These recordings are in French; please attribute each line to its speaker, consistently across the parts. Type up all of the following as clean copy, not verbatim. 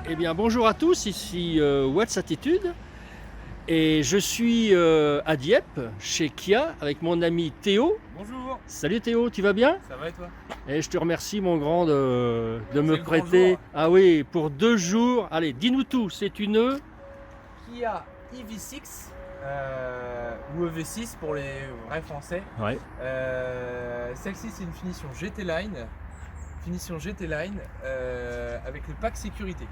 Speaker 1: Eh bien, bonjour à tous, ici What's Attitude et je suis à Dieppe, chez Kia, avec mon ami Théo.
Speaker 2: Bonjour.
Speaker 1: Salut Théo, tu vas bien?
Speaker 2: Ça va et toi?
Speaker 1: Et je te remercie mon grand de me
Speaker 2: le grand
Speaker 1: prêter,
Speaker 2: jour.
Speaker 1: ah oui, pour 2 jours. Allez, dis-nous tout, c'est une...
Speaker 2: Kia EV6 ou EV6 pour les vrais français.
Speaker 1: Ouais,
Speaker 2: Celle-ci c'est une finition GT Line avec le pack sécurité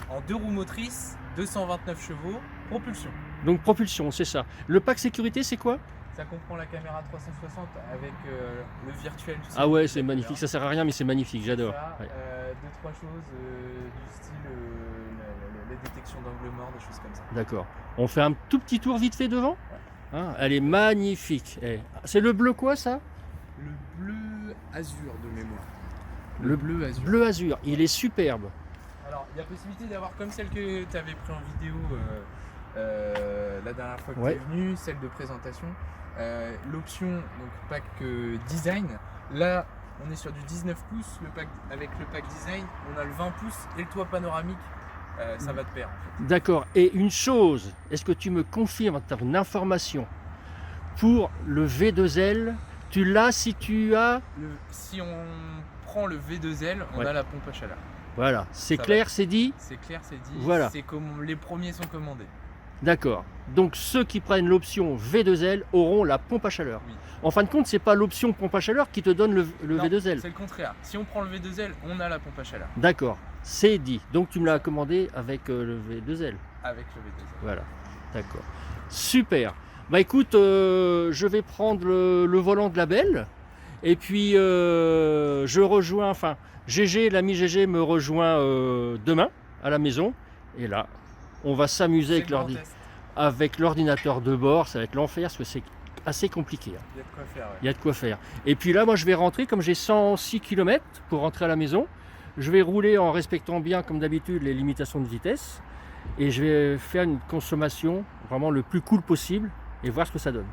Speaker 2: en 2 roues motrices, 229 chevaux, propulsion.
Speaker 1: donc propulsion, c'est ça. Le pack sécurité, c'est quoi?
Speaker 2: Ça comprend la caméra 360 avec le virtuel. Tu sais,
Speaker 1: Ah ouais,
Speaker 2: la
Speaker 1: c'est
Speaker 2: caméra.
Speaker 1: magnifique, ça sert à rien mais c'est magnifique, j'adore.
Speaker 2: Ça,
Speaker 1: Ouais.
Speaker 2: 2-3 choses du style les détections d'angle mort, des choses comme ça.
Speaker 1: D'accord. On fait un tout petit tour vite fait devant? Hein, elle est magnifique. Eh, c'est le bleu quoi ça?
Speaker 2: Le bleu azur de mémoire.
Speaker 1: Le
Speaker 2: bleu azur.
Speaker 1: Bleu azur, il est superbe.
Speaker 2: Alors, il y a possibilité d'avoir comme celle que tu avais pris en vidéo la dernière fois que
Speaker 1: Ouais.
Speaker 2: tu es venu, celle de présentation. L'option donc pack design. Là, on est sur du 19 pouces. Avec le pack design, on a le 20 pouces et le toit panoramique. Ça va de pair. En fait.
Speaker 1: D'accord. Et une chose, est-ce que tu me confirmes, tu as une information pour le V2L? Tu l'as si tu as...
Speaker 2: Si on prend le V2L, on
Speaker 1: Ouais.
Speaker 2: a la pompe à chaleur.
Speaker 1: Voilà, c'est
Speaker 2: Ça
Speaker 1: clair, c'est dit?
Speaker 2: C'est clair, c'est dit.
Speaker 1: Voilà.
Speaker 2: C'est comme les premiers sont commandés.
Speaker 1: D'accord. Donc ceux qui prennent l'option V2L auront la pompe à chaleur.
Speaker 2: Oui.
Speaker 1: En fin de compte, c'est pas l'option pompe à chaleur qui te donne le
Speaker 2: Non,
Speaker 1: V2L.
Speaker 2: c'est le contraire. Si on prend le V2L, on a la pompe à chaleur.
Speaker 1: D'accord, c'est dit. Donc tu me l'as commandé avec le V2L.
Speaker 2: Avec le V2L.
Speaker 1: Voilà, d'accord. Super. Bah écoute, je vais prendre le volant de la belle. Et puis je rejoins, enfin, GG, l'ami GG me rejoint demain à la maison. Et là, on va s'amuser
Speaker 2: C'est le grand test.
Speaker 1: avec l'ordinateur de bord. Ça va être l'enfer parce que c'est assez compliqué. Hein.
Speaker 2: Il y a de quoi faire. Ouais.
Speaker 1: Il y a de quoi faire. Et puis là, moi, je vais rentrer, comme j'ai 106 km pour rentrer à la maison. Je vais rouler en respectant bien, comme d'habitude, les limitations de vitesse. Et je vais faire une consommation vraiment le plus cool possible et voir ce que ça donne.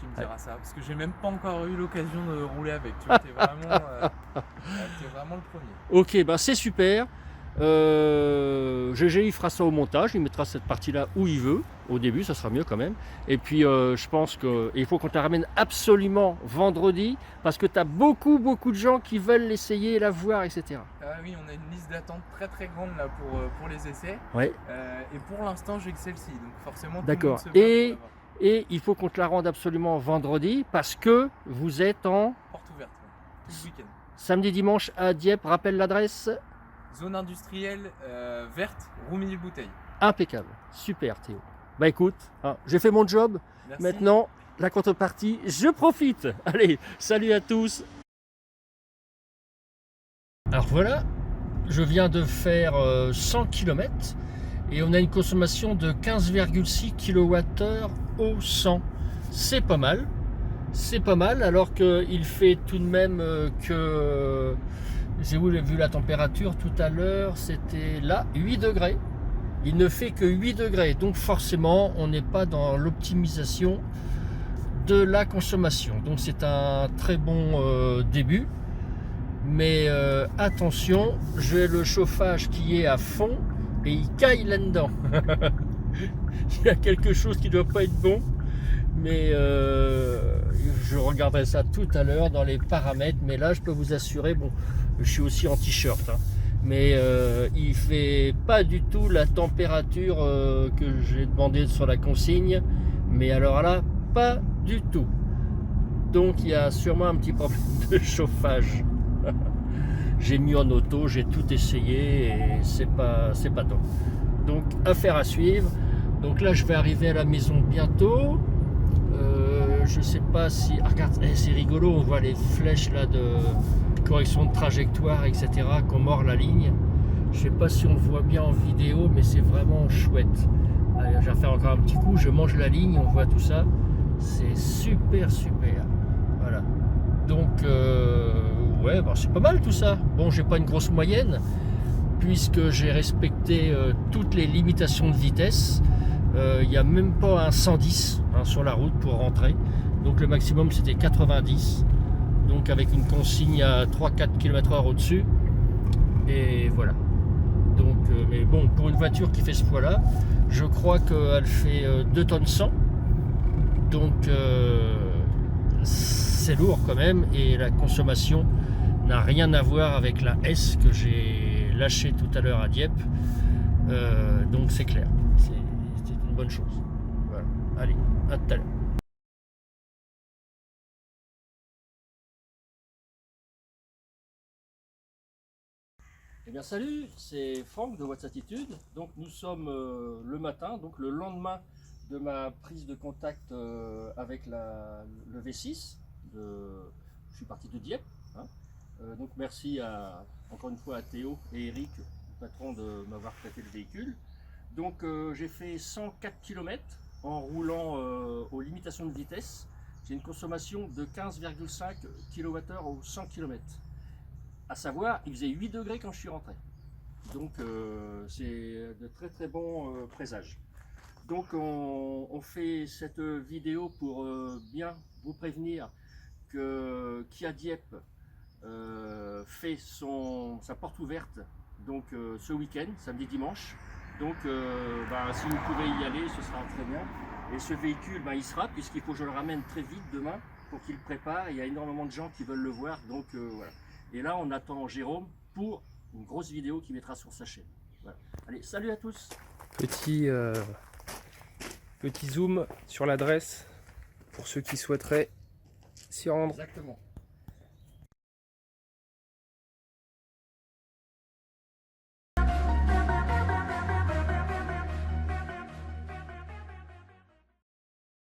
Speaker 2: Tu me diras ça. Parce que j'ai même pas encore eu l'occasion de rouler avec. Tu vois, t'es vraiment le premier.
Speaker 1: Ok, bah c'est super. GG il fera ça au montage, il mettra cette partie-là où il veut. Au début, ça sera mieux quand même. Et puis, je pense qu'il faut qu'on te la ramène absolument vendredi parce que tu as beaucoup de gens qui veulent l'essayer, la voir, etc.
Speaker 2: Ah oui, on a une liste d'attente très très grande là pour les essais.
Speaker 1: Ouais.
Speaker 2: Et pour l'instant, j'ai que celle-ci. Donc forcément, tout le
Speaker 1: D'accord.
Speaker 2: monde se bat pour l'avoir.
Speaker 1: Et il faut qu'on te la rende absolument vendredi parce que vous êtes en
Speaker 2: Porte ouverte. Ouais. Tout le week-end.
Speaker 1: samedi, dimanche à Dieppe. Rappelle l'adresse.
Speaker 2: Zone industrielle verte, Roumilly-Bouteille.
Speaker 1: Impeccable. Super Théo. Bah écoute, hein, j'ai fait mon job.
Speaker 2: Merci.
Speaker 1: Maintenant, la contrepartie, je profite. Allez, salut à tous. Alors voilà, je viens de faire 100 km et on a une consommation de 15,6 kWh au 100. C'est pas mal. C'est pas mal alors qu'il fait tout de même que... J'ai vu la température tout à l'heure, c'était là, 8 degrés. Il ne fait que 8 degrés, donc forcément, on n'est pas dans l'optimisation de la consommation. Donc c'est un très bon début. Mais attention, j'ai le chauffage qui est à fond et il caille là-dedans. Il y a quelque chose qui ne doit pas être bon. Mais je regarderai ça tout à l'heure dans les paramètres. Mais là, je peux vous assurer, bon, je suis aussi en t-shirt. Hein, mais il fait pas du tout la température que j'ai demandé sur la consigne. Mais alors là, pas du tout. Donc il y a sûrement un petit problème de chauffage. J'ai mis en auto, j'ai tout essayé et c'est pas top. Donc affaire à suivre. Donc là je vais arriver à la maison bientôt. Je sais pas si... Ah, regarde, c'est rigolo, on voit les flèches là de correction de trajectoire, etc. qu'on mord la ligne. Je sais pas si on le voit bien en vidéo, mais c'est vraiment chouette. Allez, je vais faire encore un petit coup, je mange la ligne, on voit tout ça. C'est super. Voilà. Donc, ouais, bah, c'est pas mal tout ça. Bon, j'ai pas une grosse moyenne, puisque j'ai respecté toutes les limitations de vitesse. Il n'y a même pas un 110 hein, sur la route pour rentrer. Donc le maximum c'était 90. Donc avec une consigne à 3-4 km/h au-dessus. Et voilà. Donc mais bon, pour une voiture qui fait ce poids-là, je crois qu'elle fait 2 tonnes 100. Donc c'est lourd quand même, et la consommation n'a rien à voir avec la S que j'ai lâchée tout à l'heure à Dieppe. Donc c'est clair, c'est une bonne chose. Voilà. Allez, à tout à l'heure. Eh bien salut, c'est Franck de What's Attitude. Donc nous sommes le matin, donc le lendemain de ma prise de contact avec le V6. Je suis parti de Dieppe. Hein. Donc merci encore une fois à Théo et Eric, le patron, de m'avoir prêté le véhicule. Donc j'ai fait 104 km en roulant aux limitations de vitesse. J'ai une consommation de 15,5 kWh au 100 km. À savoir, il faisait 8 degrés quand je suis rentré. Donc c'est de très très bons présages. Donc on fait cette vidéo pour bien vous prévenir que Kia Dieppe fait sa porte ouverte donc ce week-end, samedi dimanche. Donc si vous pouvez y aller, ce sera très bien. Et ce véhicule, il sera, puisqu'il faut que je le ramène très vite demain pour qu'il le prépare. Il y a énormément de gens qui veulent le voir, donc voilà. Et là, on attend Jérôme pour une grosse vidéo qu'il mettra sur sa chaîne. Voilà. Allez, salut à tous.
Speaker 3: Petit zoom sur l'adresse pour ceux qui souhaiteraient s'y rendre.
Speaker 1: Exactement.